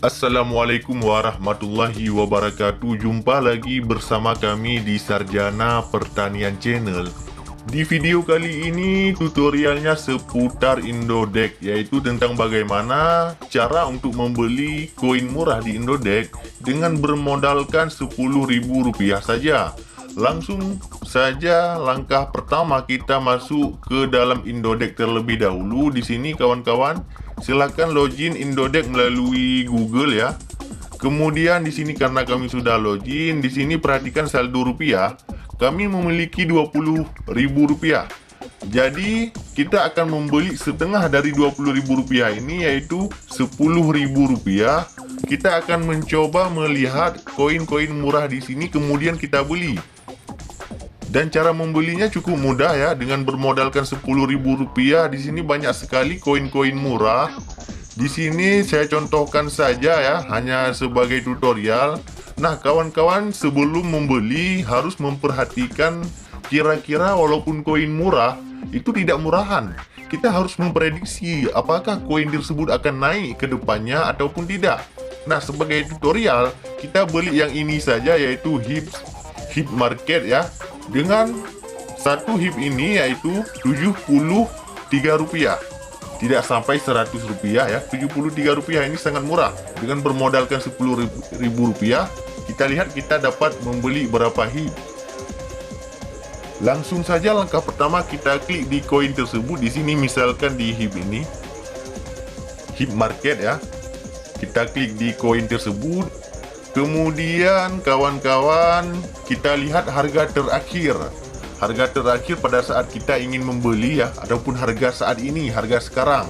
Assalamualaikum warahmatullahi wabarakatuh. Jumpa lagi bersama kami di Sarjana Pertanian Channel. Di video kali ini tutorialnya seputar Indodex, yaitu tentang bagaimana cara untuk membeli koin murah di Indodex dengan bermodalkan Rp10.000 saja. Langsung saja langkah pertama kita masuk ke dalam Indodex terlebih dahulu. Di sini kawan-kawan, silakan login Indodex melalui Google ya. Kemudian di sini karena kami sudah login, di sini perhatikan saldo rupiah. Kami memiliki Rp20.000. Jadi kita akan membeli setengah dari Rp20.000 ini, yaitu Rp10.000. Kita akan mencoba melihat koin-koin murah di sini, kemudian kita beli. Dan cara membelinya cukup mudah ya, dengan bermodalkan Rp10.000. Di sini banyak sekali koin-koin murah. Di sini saya contohkan saja ya, hanya sebagai tutorial. Nah, kawan-kawan, sebelum membeli harus memperhatikan kira-kira walaupun koin murah itu tidak murahan. Kita harus memprediksi apakah koin tersebut akan naik ke depannya ataupun tidak. Nah, sebagai tutorial kita beli yang ini saja, yaitu HIP market ya. Dengan satu HIP ini yaitu Rp73. Tidak sampai Rp100 ya. Rp73 ini sangat murah. Dengan bermodalkan Rp10.000, kita lihat kita dapat membeli berapa HIP. Langsung saja langkah pertama kita klik di koin tersebut. Di sini misalkan di HIP ini, HIP market ya. Kita klik di koin tersebut. Kemudian kawan-kawan, kita lihat harga terakhir. Harga terakhir pada saat kita ingin membeli ya, ataupun harga saat ini, harga sekarang.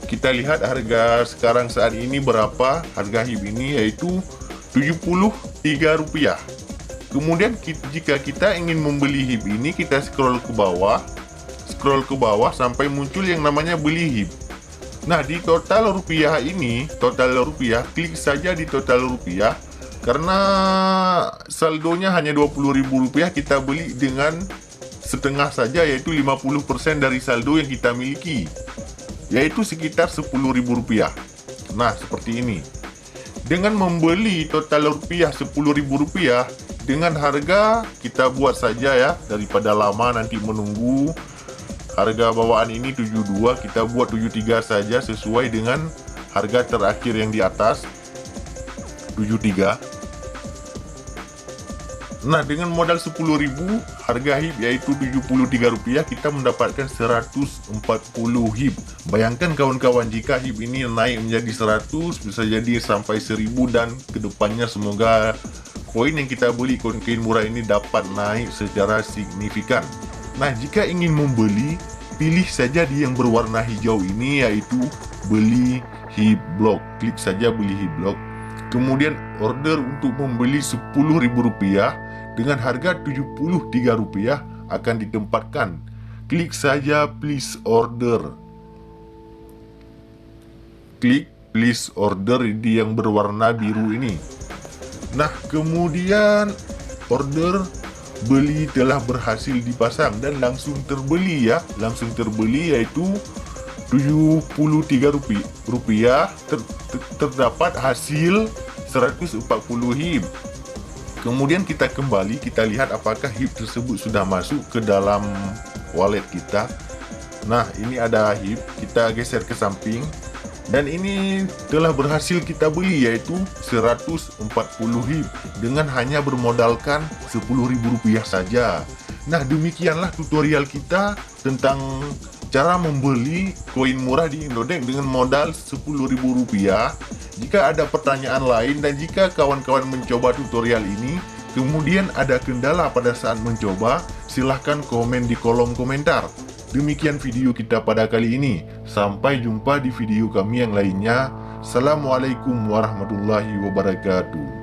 Kita lihat harga sekarang saat ini berapa. Harga HIP ini yaitu Rp73. Kemudian jika kita ingin membeli HIP ini, kita scroll ke bawah sampai muncul yang namanya beli HIP. Nah, di total rupiah ini, klik saja di total rupiah. Karena saldonya hanya Rp20.000, kita beli dengan setengah saja, yaitu 50% dari saldo yang kita miliki, yaitu sekitar Rp10.000. Nah, seperti ini. Dengan membeli total rupiah Rp10.000 dengan harga, kita buat saja ya, daripada lama nanti menunggu. Harga bawaan ini 72, kita buat 73 saja sesuai dengan harga terakhir yang di atas, 73. Nah, dengan modal Rp10.000, harga HIP yaitu Rp73, kita mendapatkan 140 HIP. Bayangkan kawan-kawan, jika HIP ini naik menjadi 100, bisa jadi sampai 1000, dan kedepannya semoga koin yang kita beli, koin-koin murah ini dapat naik secara signifikan. Nah, jika ingin membeli, pilih saja di yang berwarna hijau ini, yaitu beli HIP block. Klik saja beli HIP block. Kemudian order untuk membeli Rp10.000 dengan harga Rp73 akan ditempatkan. Klik saja please order. Klik please order di yang berwarna biru ini. Nah, kemudian order beli telah berhasil dipasang dan langsung terbeli ya. Langsung terbeli, yaitu Rp73. Terdapat hasil 140 HIP. Kemudian kita kembali, kita lihat apakah HIP tersebut sudah masuk ke dalam wallet kita. Nah, ini ada HIP, kita geser ke samping. Dan ini telah berhasil kita beli, yaitu 140 HIP dengan hanya bermodalkan Rp10.000 saja. Nah, demikianlah tutorial kita tentang cara membeli koin murah di Indodex dengan modal Rp10.000. Jika ada pertanyaan lain dan jika kawan-kawan mencoba tutorial ini, kemudian ada kendala pada saat mencoba, silahkan komen di kolom komentar. Demikian video kita pada kali ini. Sampai jumpa di video kami yang lainnya. Assalamualaikum warahmatullahi wabarakatuh.